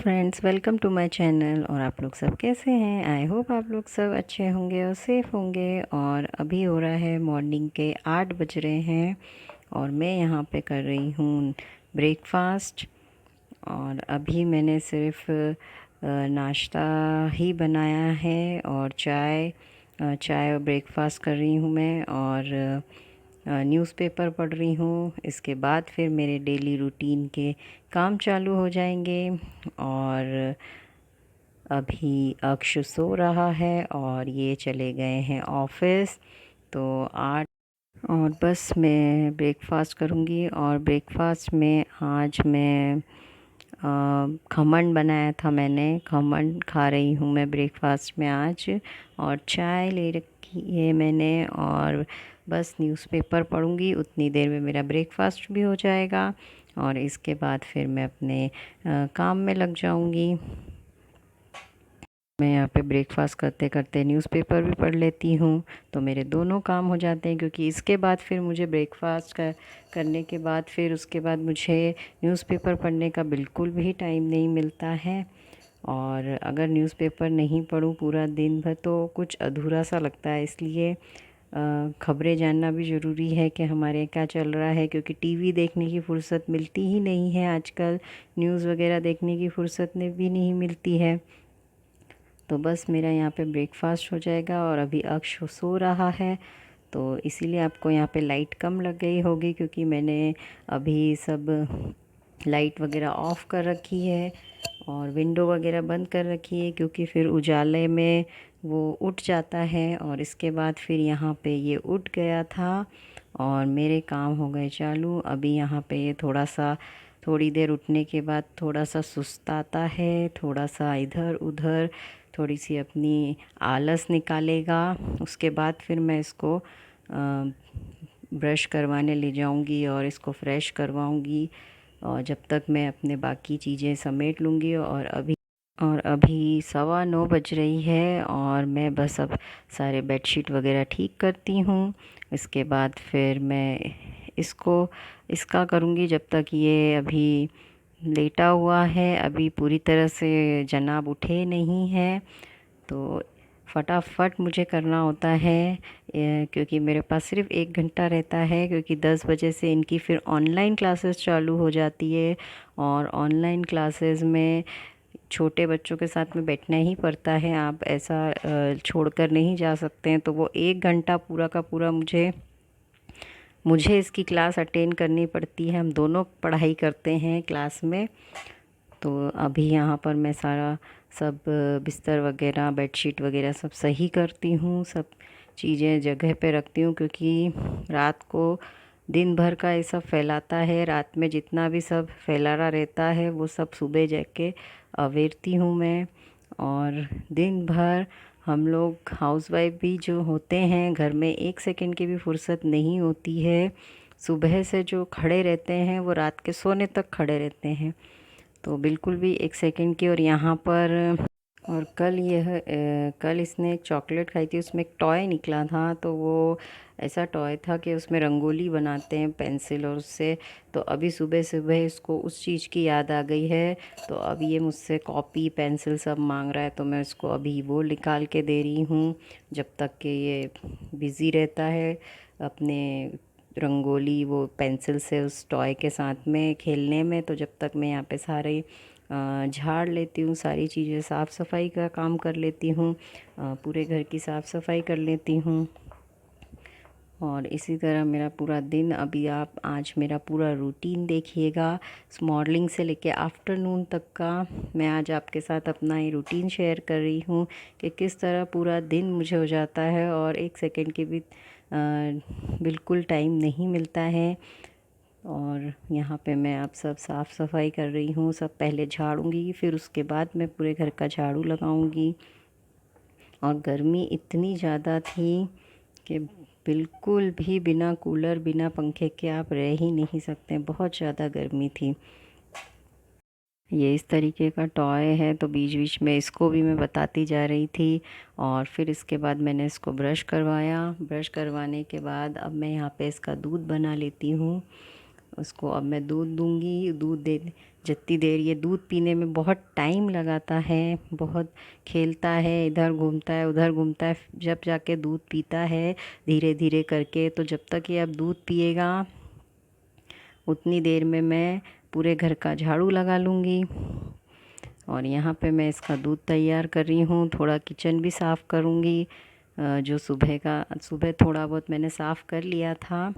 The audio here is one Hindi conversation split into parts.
Friends, welcome to my channel. और आप लोग सब कैसे हैं? आई होप आप लोग सब अच्छे होंगे और सेफ़ होंगे। और अभी हो रहा है मॉर्निंग के 8 बज रहे हैं और मैं यहाँ पे कर रही हूँ ब्रेकफास्ट। और अभी मैंने सिर्फ नाश्ता ही बनाया है और चाय और ब्रेकफास्ट कर रही हूँ मैं। और न्यूज़पेपर पढ़ रही हूँ। इसके बाद फिर मेरे डेली रूटीन के काम चालू हो जाएंगे। और अभी अक्ष सो रहा है और ये चले गए हैं ऑफिस। तो 8 और बस मैं ब्रेकफास्ट करूँगी। और ब्रेकफास्ट में आज मैं खमन बनाया था। मैंने खमन खा रही हूँ मैं ब्रेकफास्ट में आज। और चाय ले रखी है मैंने। और बस न्यूज़पेपर पढ़ूँगी, उतनी देर में मेरा ब्रेकफास्ट भी हो जाएगा। और इसके बाद फिर मैं अपने काम में लग जाऊँगी। मैं यहाँ पे ब्रेकफास्ट करते करते न्यूज़पेपर भी पढ़ लेती हूँ, तो मेरे दोनों काम हो जाते हैं। क्योंकि इसके बाद फिर मुझे करने के बाद फिर उसके बाद मुझे न्यूज़पेपर पढ़ने का बिल्कुल भी टाइम नहीं मिलता है। और अगर न्यूज़पेपर नहीं पढूँ पूरा दिन भर तो कुछ अधूरा सा लगता है। इसलिए खबरें जानना भी ज़रूरी है कि हमारे यहाँ क्या चल रहा है। क्योंकि टीवी देखने की फ़ुर्सत मिलती ही नहीं है आजकल, न्यूज़ वगैरह देखने की फ़ुर्सत ने भी नहीं मिलती है। तो बस मेरा यहाँ पे ब्रेकफास्ट हो जाएगा। और अभी अक्ष सो रहा है, तो इसीलिए आपको यहाँ पे लाइट कम लग गई होगी। क्योंकि मैंने अभी सब लाइट वगैरह ऑफ़ कर रखी है और विंडो वगैरह बंद कर रखी है। क्योंकि फिर उजाले में वो उठ जाता है। और इसके बाद फिर यहाँ पे ये उठ गया था और मेरे काम हो गए चालू। अभी यहाँ पे ये थोड़ी देर उठने के बाद थोड़ा सा सुस्ताता है, थोड़ा सा इधर उधर थोड़ी सी अपनी आलस निकालेगा। उसके बाद फिर मैं इसको ब्रश करवाने ले जाऊंगी और इसको फ्रेश करवाऊंगी। और जब तक मैं अपने बाकी चीज़ें समेट लूँगी। और अभी 9:15 बज रही है और मैं बस अब सारे बेडशीट वगैरह ठीक करती हूँ। इसके बाद फिर मैं इसको इसका करूँगी जब तक ये अभी लेटा हुआ है। अभी पूरी तरह से जनाब उठे नहीं हैं, तो फटाफट मुझे करना होता है। क्योंकि मेरे पास सिर्फ 1 घंटा रहता है। क्योंकि 10 बजे से इनकी फिर ऑनलाइन क्लासेस चालू हो जाती है। और ऑनलाइन क्लासेस में छोटे बच्चों के साथ में बैठना ही पड़ता है। आप ऐसा छोड़कर नहीं जा सकते हैं। तो वो 1 घंटा पूरा का पूरा मुझे मुझे इसकी क्लास अटेंड करनी पड़ती है। हम दोनों पढ़ाई करते हैं क्लास में। तो अभी यहाँ पर मैं सारा सब बिस्तर वगैरह बेडशीट वगैरह सब सही करती हूँ, सब चीज़ें जगह पे रखती हूँ। क्योंकि रात को दिन भर का ये सब फैलाता है। रात में जितना भी सब फैलाना रहता है वो सब सुबह जाके अवेरती हूँ मैं। और दिन भर हम लोग हाउसवाइफ भी जो होते हैं घर में, 1 सेकंड की भी फुर्सत नहीं होती है। सुबह से जो खड़े रहते हैं वो रात के सोने तक खड़े रहते हैं। तो बिल्कुल भी 1 सेकंड की। और यहाँ पर और कल इसने एक चॉकलेट खाई थी, उसमें एक टॉय निकला था। तो वो ऐसा टॉय था कि उसमें रंगोली बनाते हैं पेंसिल और उससे। तो अभी सुबह सुबह इसको उस चीज़ की याद आ गई है। तो अब ये मुझसे कॉपी पेंसिल सब मांग रहा है। तो मैं इसको अभी वो निकाल के दे रही हूँ जब तक कि ये बिज़ी रहता है अपने रंगोली वो पेंसिल से उस टॉय के साथ में खेलने में। तो जब तक मैं यहाँ पे सारे झाड़ लेती हूँ, सारी चीज़ें साफ़ सफाई का काम कर लेती हूँ, पूरे घर की साफ़ सफाई कर लेती हूँ। और इसी तरह मेरा पूरा दिन, अभी आप आज मेरा पूरा रूटीन देखिएगा मॉर्निंग से लेके आफ्टरनून तक का। मैं आज आपके साथ अपना ये रूटीन शेयर कर रही हूँ कि किस तरह पूरा दिन मुझे हो जाता है और 1 सेकंड की भी बिल्कुल टाइम नहीं मिलता है। और यहाँ पे मैं अब सब साफ़ सफाई कर रही हूँ। सब पहले झाड़ूंगी, फिर उसके बाद मैं पूरे घर का झाड़ू लगाऊंगी। और गर्मी इतनी ज़्यादा थी कि बिल्कुल भी बिना कूलर बिना पंखे के आप रह ही नहीं सकते। बहुत ज़्यादा गर्मी थी। ये इस तरीके का टॉय है, तो बीच बीच में इसको भी मैं बताती जा रही थी। और फिर इसके बाद मैंने इसको ब्रश करवाया। ब्रश करवाने के बाद अब मैं यहाँ पे इसका दूध बना लेती हूँ। उसको अब मैं दूध दूंगी। जितनी देर ये दूध पीने में बहुत टाइम लगाता है, बहुत खेलता है, इधर घूमता है उधर घूमता है, जब जाके दूध पीता है धीरे धीरे करके। तो जब तक ये अब दूध पिएगा उतनी देर में मैं पूरे घर का झाड़ू लगा लूँगी। और यहाँ पे मैं इसका दूध तैयार कर रही हूँ। थोड़ा किचन भी साफ़ करूँगी, जो सुबह थोड़ा बहुत मैंने साफ़ कर लिया था।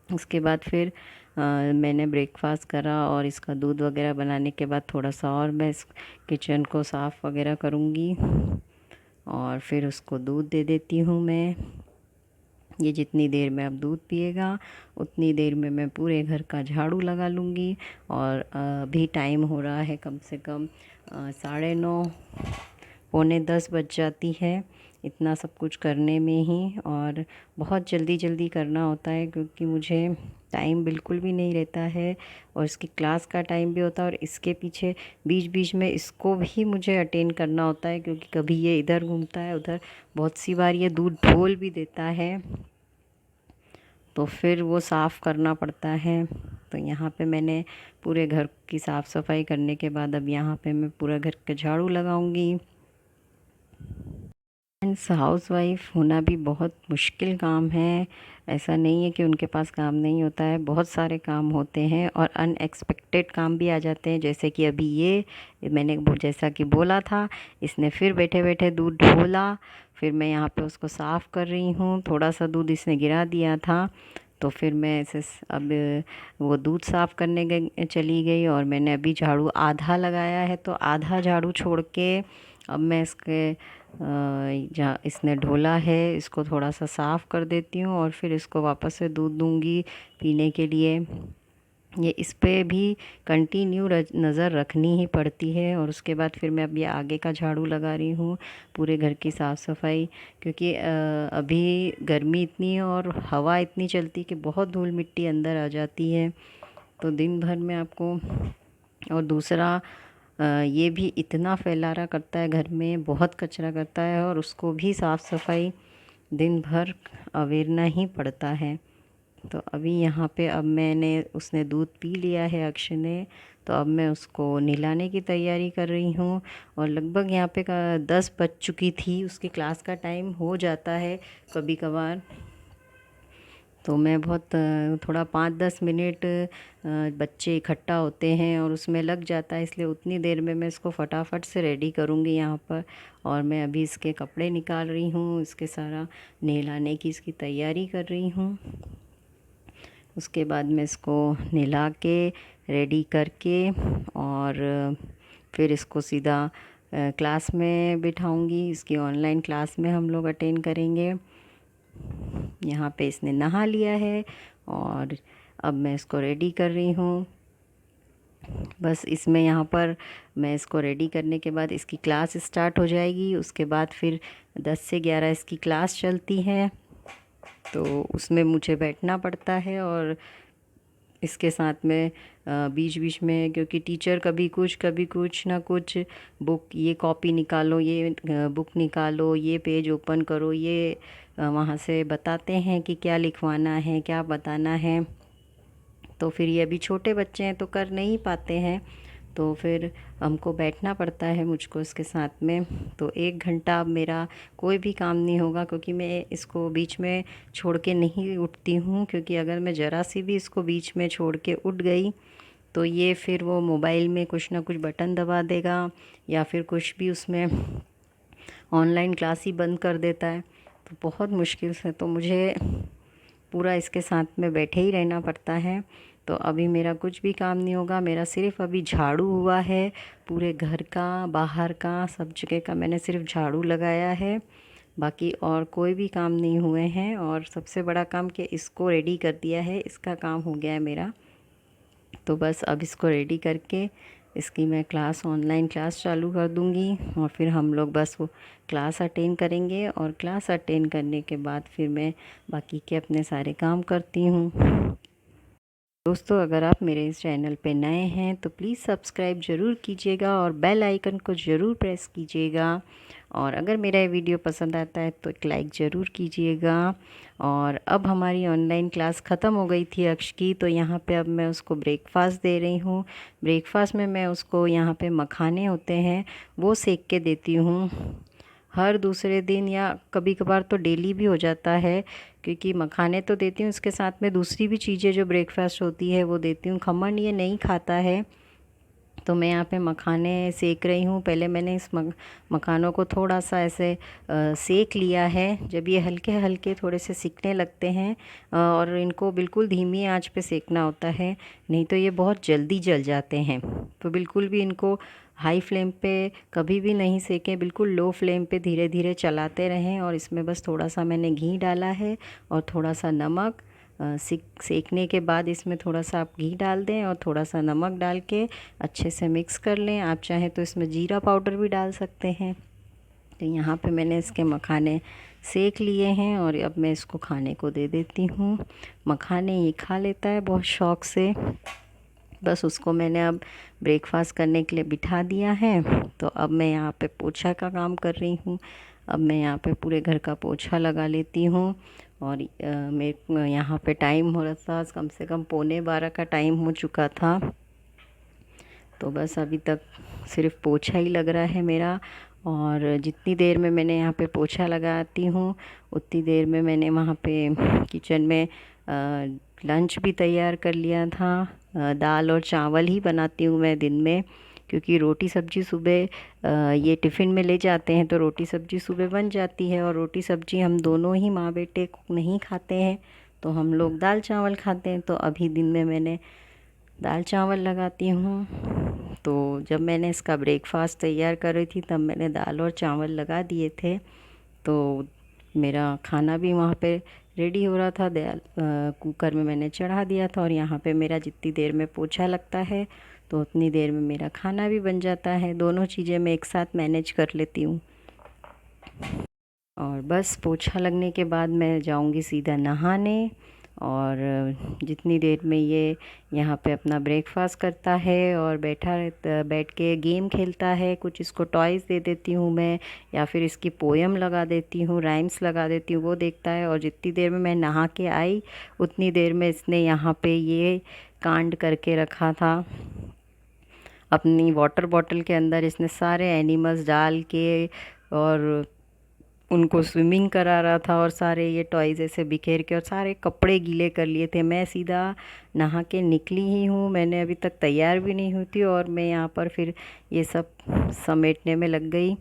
उसके बाद फिर मैंने ब्रेकफास्ट करा और इसका दूध वगैरह बनाने के बाद थोड़ा सा और मैं इस किचन को साफ़ वगैरह करूँगी और फिर उसको दूध दे देती हूँ मैं। ये जितनी देर में अब दूध पिएगा उतनी देर में मैं पूरे घर का झाड़ू लगा लूँगी। और अभी टाइम हो रहा है कम से कम 9:30 पौने 10 बज जाती है इतना सब कुछ करने में ही। और बहुत जल्दी जल्दी करना होता है क्योंकि मुझे टाइम बिल्कुल भी नहीं रहता है और इसकी क्लास का टाइम भी होता है और इसके पीछे बीच बीच में इसको भी मुझे अटेंड करना होता है क्योंकि कभी ये इधर घूमता है उधर, बहुत सी बार ये दूध ढोल भी देता है तो फिर वो साफ़ करना पड़ता है। तो यहाँ पे मैंने पूरे घर की साफ़ सफाई करने के बाद अब यहाँ पे मैं पूरा घर का झाड़ू लगाऊंगी। फ्रेंड्स, हाउसवाइफ होना भी बहुत मुश्किल काम है। ऐसा नहीं है कि उनके पास काम नहीं होता है, बहुत सारे काम होते हैं और अनएक्सपेक्टेड काम भी आ जाते हैं। जैसे कि अभी ये मैंने जैसा कि बोला था, इसने फिर बैठे बैठे दूध ढोला, फिर मैं यहाँ पे उसको साफ़ कर रही हूँ। थोड़ा सा दूध इसने गिरा दिया था तो फिर मैं ऐसे अब वो दूध साफ़ करने चली गई और मैंने अभी झाड़ू आधा लगाया है तो आधा झाड़ू छोड़ के अब मैं इसके जहाँ इसने ढोला है इसको थोड़ा सा साफ़ कर देती हूँ और फिर इसको वापस से दूध दूँगी पीने के लिए। ये इस पे भी कंटिन्यू नज़र रखनी ही पड़ती है। और उसके बाद फिर मैं अब ये आगे का झाड़ू लगा रही हूँ, पूरे घर की साफ़ सफाई, क्योंकि अभी गर्मी इतनी है और हवा इतनी चलती कि बहुत धूल मिट्टी अंदर आ जाती है तो दिन भर में आपको। और दूसरा ये भी इतना फैलारा करता है, घर में बहुत कचरा करता है और उसको भी साफ़ सफाई दिन भर अवेरना ही पड़ता है। तो अभी यहाँ पे अब उसने दूध पी लिया है अक्षय ने, तो अब मैं उसको नहलाने की तैयारी कर रही हूँ। और लगभग यहाँ पे 10 बज चुकी थी, उसकी क्लास का टाइम हो जाता है कभी कभार। तो मैं बहुत थोड़ा 5-10 मिनट बच्चे इकट्ठा होते हैं और उसमें लग जाता है, इसलिए उतनी देर में मैं इसको फटाफट से रेडी करूँगी यहाँ पर। और मैं अभी इसके कपड़े निकाल रही हूँ, इसके सारा नहलाने की इसकी तैयारी कर रही हूँ। उसके बाद मैं इसको नहला के रेडी करके और फिर इसको सीधा क्लास में बिठाऊंगी। इसकी ऑनलाइन क्लास में हम लोग अटेंड करेंगे। यहाँ पे इसने नहा लिया है और अब मैं इसको रेडी कर रही हूँ। बस इसमें यहाँ पर मैं इसको रेडी करने के बाद इसकी क्लास स्टार्ट हो जाएगी। उसके बाद फिर 10 से 11 इसकी क्लास चलती है तो उसमें मुझे बैठना पड़ता है। और इसके साथ में बीच बीच में, क्योंकि टीचर कभी कुछ ना कुछ बुक, ये कॉपी निकालो, ये बुक निकालो, ये पेज ओपन करो, ये वहाँ से बताते हैं कि क्या लिखवाना है, क्या बताना है। तो फिर ये अभी छोटे बच्चे हैं तो कर नहीं पाते हैं, तो फिर हमको बैठना पड़ता है मुझको इसके साथ में। तो 1 घंटा अब मेरा कोई भी काम नहीं होगा, क्योंकि मैं इसको बीच में छोड़ के नहीं उठती हूँ। क्योंकि अगर मैं ज़रा सी भी इसको बीच में छोड़ के उठ गई तो ये फिर वो मोबाइल में कुछ ना कुछ बटन दबा देगा या फिर कुछ भी उसमें ऑनलाइन क्लास ही बंद कर देता है। तो बहुत मुश्किल से तो मुझे पूरा इसके साथ में बैठे ही रहना पड़ता है। तो अभी मेरा कुछ भी काम नहीं होगा, मेरा सिर्फ अभी झाड़ू हुआ है, पूरे घर का बाहर का सब जगह का मैंने सिर्फ झाड़ू लगाया है, बाकी और कोई भी काम नहीं हुए हैं। और सबसे बड़ा काम कि इसको रेडी कर दिया है, इसका काम हो गया है मेरा। तो बस अब इसको रेडी करके इसकी मैं क्लास, ऑनलाइन क्लास चालू कर दूँगी और फिर हम लोग बस वो क्लास अटेंड करेंगे। और क्लास अटेंड करने के बाद फिर मैं बाकी के अपने सारे काम करती हूँ। दोस्तों, अगर आप मेरे इस चैनल पे नए हैं तो प्लीज़ सब्सक्राइब ज़रूर कीजिएगा और बेल आइकन को ज़रूर प्रेस कीजिएगा। और अगर मेरा ये वीडियो पसंद आता है तो एक लाइक ज़रूर कीजिएगा। और अब हमारी ऑनलाइन क्लास ख़त्म हो गई थी अक्ष की, तो यहाँ पे अब मैं उसको ब्रेकफास्ट दे रही हूँ। ब्रेकफास्ट में मैं उसको यहाँ पे मखाने होते हैं वो सेक के देती हूँ, हर दूसरे दिन या कभी कभार तो डेली भी हो जाता है, क्योंकि मखाने तो देती हूँ, उसके साथ में दूसरी भी चीज़ें जो ब्रेकफास्ट होती है वो देती हूँ। खमन ये नहीं खाता है, तो मैं यहाँ पे मखाने सेक रही हूँ। पहले मैंने इस मखानों को थोड़ा सा ऐसे सेक लिया है। जब ये हल्के हल्के थोड़े से सिकने लगते हैं, और इनको बिल्कुल धीमी आंच पे सेकना होता है, नहीं तो ये बहुत जल्दी जल जाते हैं। तो बिल्कुल भी इनको हाई फ्लेम पे कभी भी नहीं सेकें, बिल्कुल लो फ्लेम पे धीरे धीरे चलाते रहें। और इसमें बस थोड़ा सा मैंने घी डाला है और थोड़ा सा नमक। सेकने के बाद इसमें थोड़ा सा आप घी डाल दें और थोड़ा सा नमक डाल के अच्छे से मिक्स कर लें। आप चाहें तो इसमें जीरा पाउडर भी डाल सकते हैं। तो यहाँ पे मैंने इसके मखाने सेक लिए हैं और अब मैं इसको खाने को दे देती हूँ। मखाने ये खा लेता है बहुत शौक़ से। बस उसको मैंने अब ब्रेकफास्ट करने के लिए बिठा दिया है। तो अब मैं यहाँ पे पोछा का काम कर रही हूँ। अब मैं यहाँ पे पूरे घर का पोछा लगा लेती हूँ। और मेरे यहाँ पे टाइम हो रहा था, कम से कम 11:45 का टाइम हो चुका था। तो बस अभी तक सिर्फ पोछा ही लग रहा है मेरा। और जितनी देर में मैंने यहाँ पे पोछा लगाती हूँ उतनी देर में मैंने वहाँ पे किचन में लंच भी तैयार कर लिया था। दाल और चावल ही बनाती हूँ मैं दिन में, क्योंकि रोटी सब्ज़ी सुबह ये टिफ़िन में ले जाते हैं, तो रोटी सब्ज़ी सुबह बन जाती है। और रोटी सब्ज़ी हम दोनों ही माँ बेटे नहीं खाते हैं, तो हम लोग दाल चावल खाते हैं। तो अभी दिन में मैंने दाल चावल लगाती हूँ। तो जब मैंने इसका ब्रेकफास्ट तैयार कर रही थी तब मैंने दाल और चावल लगा दिए थे। तो मेरा खाना भी वहाँ पे रेडी हो रहा था। दाल कुकर में मैंने चढ़ा दिया था, और यहाँ पे मेरा जितनी देर में पोछा लगता है तो उतनी देर में मेरा खाना भी बन जाता है। दोनों चीज़ें मैं एक साथ मैनेज कर लेती हूँ। और बस पोछा लगने के बाद मैं जाऊँगी सीधा नहाने। और जितनी देर में ये यहाँ पे अपना ब्रेकफास्ट करता है और बैठ के गेम खेलता है, कुछ इसको टॉयज़ दे देती हूँ मैं, या फिर इसकी पोयम लगा देती हूँ, राइम्स लगा देती हूँ, वो देखता है। और जितनी देर में मैं नहा के आई उतनी देर में इसने यहाँ पे ये कांड करके रखा था। अपनी वाटर बॉटल के अंदर इसने सारे एनिमल्स डाल के और उनको स्विमिंग करा रहा था, और सारे ये टॉयज़ ऐसे बिखेर के और सारे कपड़े गीले कर लिए थे। मैं सीधा नहा के निकली ही हूँ, मैंने अभी तक तैयार भी नहीं हुई थी, और मैं यहाँ पर फिर ये सब समेटने में लग गई।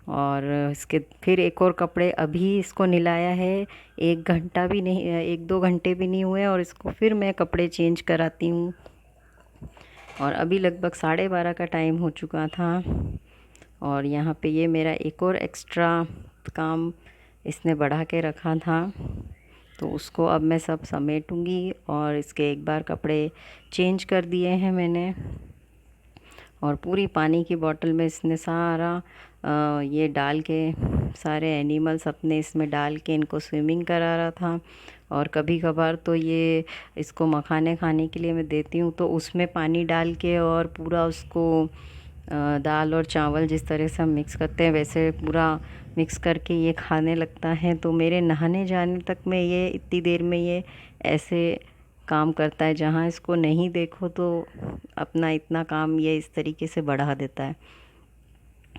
और इसके फिर एक और कपड़े अभी इसको नहलाया है, 1 घंटा भी नहीं, 1-2 घंटे भी नहीं हुए, और इसको फिर मैं कपड़े चेंज कराती हूँ। और अभी लगभग 12:30 का टाइम हो चुका था। और यहाँ पे ये मेरा एक और एक्स्ट्रा काम इसने बढ़ा के रखा था, तो उसको अब मैं सब समेटूंगी। और इसके एक बार कपड़े चेंज कर दिए हैं मैंने, और पूरी पानी की बोतल में इसने सारा ये डाल के, सारे एनिमल्स अपने इसमें डाल के इनको स्विमिंग करा रहा था। और कभी कभार तो ये इसको मखाने खाने के लिए मैं देती हूँ, तो उसमें पानी डाल के और पूरा उसको दाल और चावल जिस तरह से हम मिक्स करते हैं वैसे पूरा मिक्स करके ये खाने लगता है। तो मेरे नहाने जाने तक में ये इतनी देर में ये ऐसे काम करता है, जहाँ इसको नहीं देखो तो अपना इतना काम ये इस तरीके से बढ़ा देता है।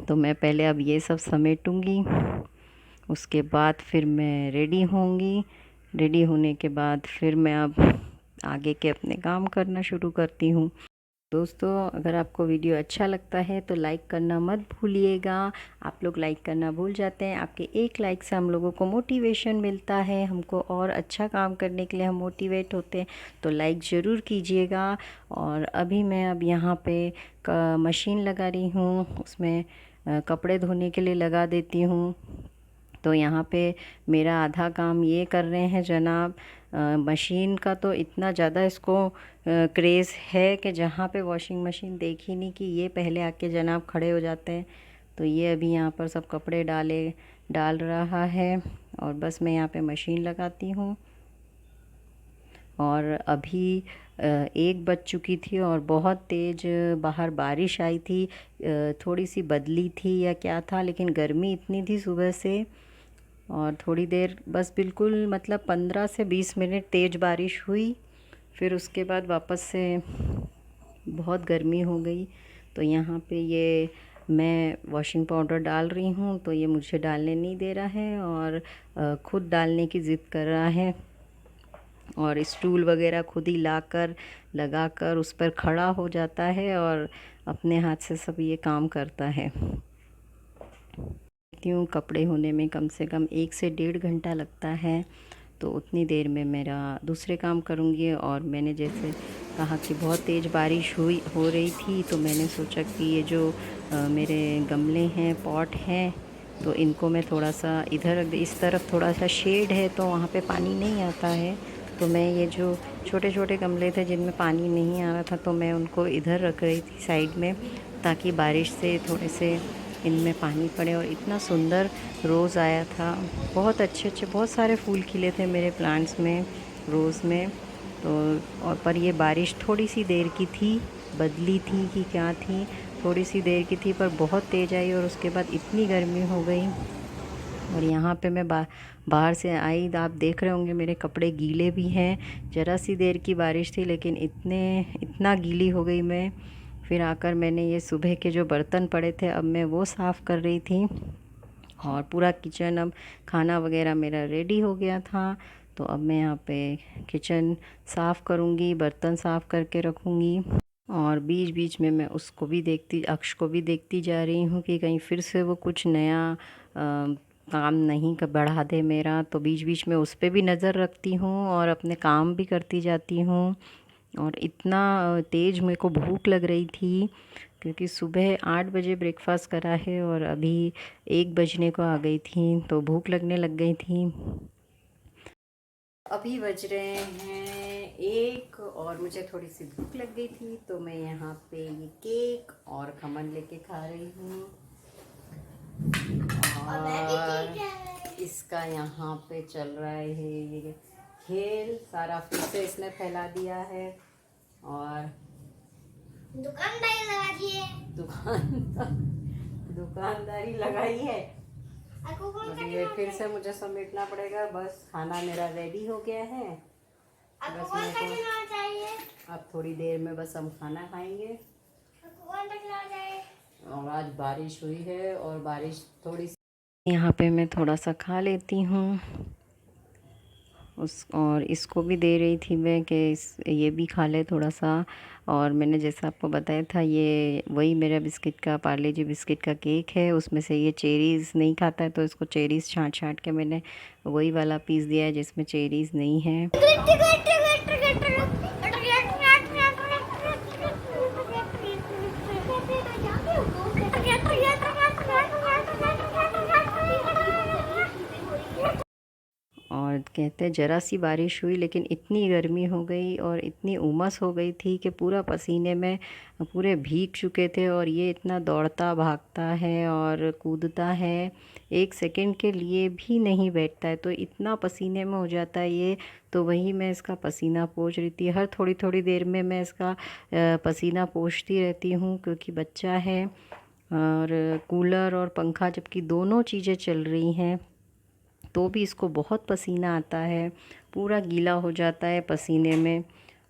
तो मैं पहले अब ये सब समेटूंगी, उसके बाद फिर मैं रेडी होंगी। रेडी होने के बाद फिर मैं अब आगे के अपने काम करना शुरू करती हूँ। दोस्तों, अगर आपको वीडियो अच्छा लगता है तो लाइक करना मत भूलिएगा। आप लोग लाइक करना भूल जाते हैं। आपके एक लाइक से हम लोगों को मोटिवेशन मिलता है, हमको और अच्छा काम करने के लिए हम मोटिवेट होते हैं, तो लाइक ज़रूर कीजिएगा। और अभी मैं अब यहाँ पे मशीन लगा रही हूँ, उसमें कपड़े धोने के लिए लगा देती हूँ। तो यहाँ पे मेरा आधा काम ये कर रहे हैं जनाब। मशीन का तो इतना ज़्यादा इसको क्रेज़ है कि जहाँ पे वॉशिंग मशीन देखी नहीं कि ये पहले आके जनाब खड़े हो जाते हैं। तो ये अभी यहाँ पर सब कपड़े डाल रहा है, और बस मैं यहाँ पे मशीन लगाती हूँ। और अभी 1 बज चुकी थी और बहुत तेज़ बाहर बारिश आई थी। थोड़ी सी बदली थी या क्या था, लेकिन गर्मी इतनी थी सुबह से और थोड़ी देर बस बिल्कुल मतलब 15 से 20 मिनट तेज़ बारिश हुई। फिर उसके बाद वापस से बहुत गर्मी हो गई। तो यहाँ पे ये मैं वॉशिंग पाउडर डाल रही हूँ, तो ये मुझे डालने नहीं दे रहा है और ख़ुद डालने की ज़िद कर रहा है। और स्टूल वगैरह खुद ही लाकर लगाकर उस पर खड़ा हो जाता है और अपने हाथ से सब ये काम करता है। क्यों कपड़े होने में कम से कम 1 से 1.5 घंटा लगता है, तो उतनी देर में मेरा दूसरे काम करूँगी। और मैंने जैसे कहा कि बहुत तेज़ बारिश हो रही थी, तो मैंने सोचा कि ये जो मेरे गमले हैं, पॉट हैं, तो इनको मैं थोड़ा सा इधर इस तरफ थोड़ा सा शेड है तो वहाँ पे पानी नहीं आता है। तो मैं ये जो छोटे छोटे गमले थे जिनमें पानी नहीं आ रहा था, तो मैं उनको इधर रख रही थी साइड में, ताकि बारिश से थोड़े से इनमें पानी पड़े। और इतना सुंदर रोज़ आया था, बहुत अच्छे अच्छे बहुत सारे फूल खिले थे मेरे प्लांट्स में, रोज़ में। तो और पर ये बारिश थोड़ी सी देर की थी, बदली थी कि क्या थी, थोड़ी सी देर की थी पर बहुत तेज़ आई और उसके बाद इतनी गर्मी हो गई। और यहाँ पे मैं बाहर से आई, आप देख रहे होंगे मेरे कपड़े गीले भी हैं। ज़रा सी देर की बारिश थी लेकिन इतना गीली हो गई मैं। फिर आकर मैंने ये सुबह के जो बर्तन पड़े थे अब मैं वो साफ़ कर रही थी। और पूरा किचन, अब खाना वगैरह मेरा रेडी हो गया था, तो अब मैं यहाँ पे किचन साफ़ करूँगी, बर्तन साफ़ करके रखूँगी। और बीच बीच में मैं अक्ष को भी देखती जा रही हूँ कि कहीं फिर से वो कुछ नया काम नहीं बढ़ा दे मेरा। तो बीच बीच में उस पर भी नज़र रखती हूँ और अपने काम भी करती जाती हूँ। और इतना तेज़ मेरे को भूख लग रही थी, क्योंकि सुबह 8 बजे ब्रेकफास्ट करा है और अभी 1 बजने को आ गई थी, तो भूख लगने लग गई थी। अभी बज रहे हैं 1 और मुझे थोड़ी सी भूख लग गई थी, तो मैं यहाँ पे ये केक और खमन लेके खा रही हूँ। और इसका यहाँ पे चल रहा है ये खेल, सारा फिर से इसने फैला दिया है और दुकानदारी लगा दी है। दुकानदारी लगाई है। ये फिर से मुझे समेटना पड़ेगा। बस खाना मेरा रेडी हो गया है, बस मेरे को अब थोड़ी देर में बस हम खाना खाएंगे। और आज बारिश हुई है और बारिश थोड़ी सी यहाँ पे मैं थोड़ा सा खा लेती हूँ और इसको भी दे रही थी मैं कि ये भी खा ले थोड़ा सा। और मैंने जैसा आपको बताया था, ये वही मेरा बिस्किट का, पार्ले जी बिस्किट का केक है। उसमें से ये चेरीज़ नहीं खाता है, तो इसको चेरीज़ छाँट छाँट के मैंने वही वाला पीस दिया है जिसमें चेरीज़ नहीं है। और कहते हैं ज़रा सी बारिश हुई लेकिन इतनी गर्मी हो गई और इतनी उमस हो गई थी कि पूरा पसीने में पूरे भीग चुके थे। और ये इतना दौड़ता भागता है और कूदता है, 1 सेकंड के लिए भी नहीं बैठता है, तो इतना पसीने में हो जाता है ये। तो वही मैं इसका पसीना पोंछ रही थी, हर थोड़ी थोड़ी देर में मैं इसका पसीना पोंछती रहती हूँ, क्योंकि बच्चा है और कूलर और पंखा जबकि दोनों चीज़ें चल रही हैं, तो भी इसको बहुत पसीना आता है, पूरा गीला हो जाता है पसीने में।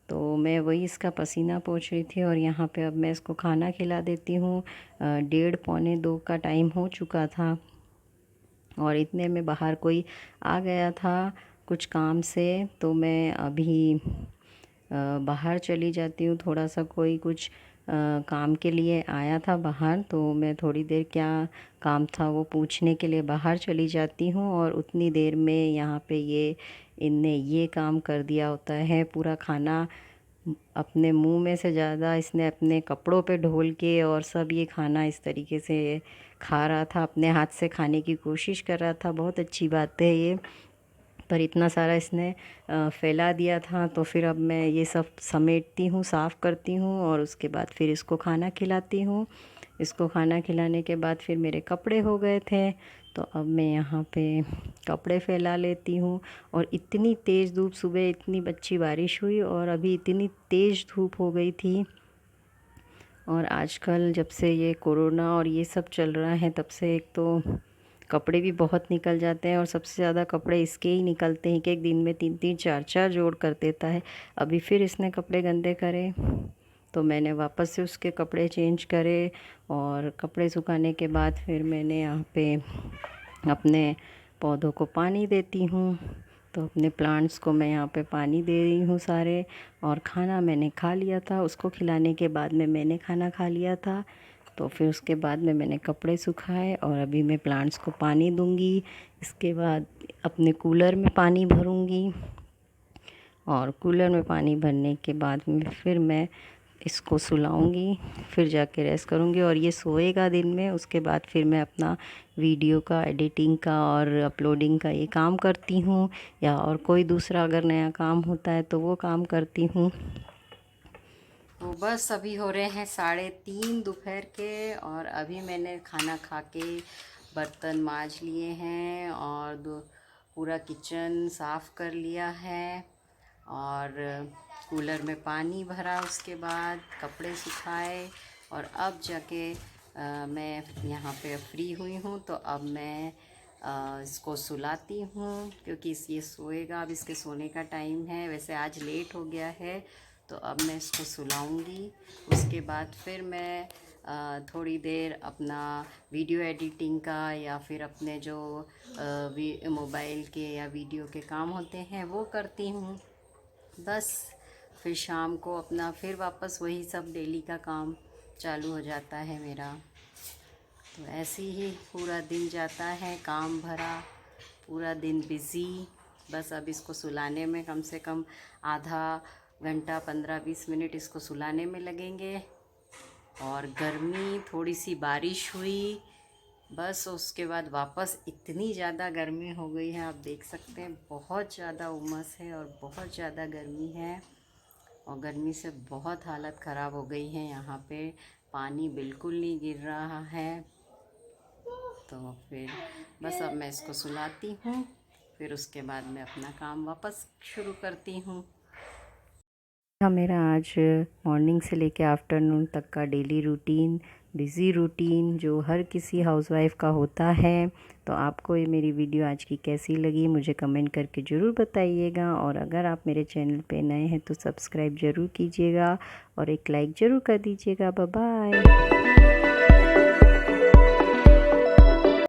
तो मैं वही इसका पसीना पोंछ रही थी। और यहाँ पे अब मैं इसको खाना खिला देती हूँ। 1:30 पौने 2 का टाइम हो चुका था और इतने में बाहर कोई आ गया था कुछ काम से, तो मैं अभी बाहर चली जाती हूँ। थोड़ा सा कोई कुछ काम के लिए आया था बाहर, तो मैं थोड़ी देर क्या काम था वो पूछने के लिए बाहर चली जाती हूँ। और उतनी देर में यहाँ पे इनने ये काम कर दिया होता है, पूरा खाना अपने मुंह में से ज़्यादा इसने अपने कपड़ों पे ढोल के और सब ये खाना इस तरीके से खा रहा था, अपने हाथ से खाने की कोशिश कर रहा था। बहुत अच्छी बात है ये, पर इतना सारा इसने फैला दिया था। तो फिर अब मैं ये सब समेटती हूँ, साफ़ करती हूँ और उसके बाद फिर इसको खाना खिलाती हूँ। इसको खाना खिलाने के बाद फिर मेरे कपड़े हो गए थे, तो अब मैं यहाँ पे कपड़े फैला लेती हूँ। और इतनी तेज़ धूप, सुबह इतनी अच्छी बारिश हुई और अभी इतनी तेज़ धूप हो गई थी। और आजकल जब से ये कोरोना और ये सब चल रहा है, तब से एक तो कपड़े भी बहुत निकल जाते हैं और सबसे ज़्यादा कपड़े इसके ही निकलते हैं कि एक दिन में 3-3 4-4 जोड़ कर देता है। अभी फिर इसने कपड़े गंदे करे तो मैंने वापस से उसके कपड़े चेंज करे और कपड़े सुखाने के बाद फिर मैंने यहाँ पे अपने पौधों को पानी देती हूँ। तो अपने प्लांट्स को मैं यहाँ पे पानी दे रही हूँ सारे। और खाना मैंने खा लिया था, उसको खिलाने के बाद में मैंने खाना खा लिया था। तो फिर उसके बाद में मैंने कपड़े सुखाए और अभी मैं प्लांट्स को पानी दूँगी। इसके बाद अपने कूलर में पानी भरूँगी और कूलर में पानी भरने के बाद में फिर मैं इसको सुलाऊंगी, फिर जाके रेस्ट करूंगी और ये सोएगा दिन में। उसके बाद फिर मैं अपना वीडियो का एडिटिंग का और अपलोडिंग का ये काम करती हूँ, या और कोई दूसरा अगर नया काम होता है तो वो काम करती हूँ। तो बस अभी हो रहे हैं 3:30 दोपहर के और अभी मैंने खाना खा के बर्तन मांज लिए हैं और पूरा किचन साफ़ कर लिया है और कूलर में पानी भरा, उसके बाद कपड़े सुखाए और अब जाके मैं यहाँ पे फ्री हुई हूँ। तो अब मैं इसको सुलाती हूँ क्योंकि ये सोएगा। अब इसके सोने का टाइम है, वैसे आज लेट हो गया है। तो अब मैं इसको सुलाऊंगी। उसके बाद फिर मैं थोड़ी देर अपना वीडियो एडिटिंग का या फिर अपने जो मोबाइल के या वीडियो के काम होते हैं वो करती हूँ। बस फिर शाम को अपना फिर वापस वही सब डेली का काम चालू हो जाता है मेरा। तो ऐसे ही पूरा दिन जाता है, काम भरा, पूरा दिन बिज़ी। बस अब इसको सुलाने में कम से कम आधा घंटा 15-20 मिनट इसको सुलाने में लगेंगे। और गर्मी, थोड़ी सी बारिश हुई, बस उसके बाद वापस इतनी ज़्यादा गर्मी हो गई है। आप देख सकते हैं बहुत ज़्यादा उमस है और बहुत ज़्यादा गर्मी है और गर्मी से बहुत हालत ख़राब हो गई है। यहाँ पे पानी बिल्कुल नहीं गिर रहा है। तो फिर बस अब मैं इसको सुलाती हूँ, फिर उसके बाद मैं अपना काम वापस शुरू करती हूँ। मेरा आज मॉर्निंग से लेके आफ्टरनून तक का डेली रूटीन, बिज़ी रूटीन जो हर किसी हाउसवाइफ का होता है। तो आपको ये मेरी वीडियो आज की कैसी लगी मुझे कमेंट करके ज़रूर बताइएगा। और अगर आप मेरे चैनल पे नए हैं तो सब्सक्राइब ज़रूर कीजिएगा और एक लाइक ज़रूर कर दीजिएगा। Bye bye.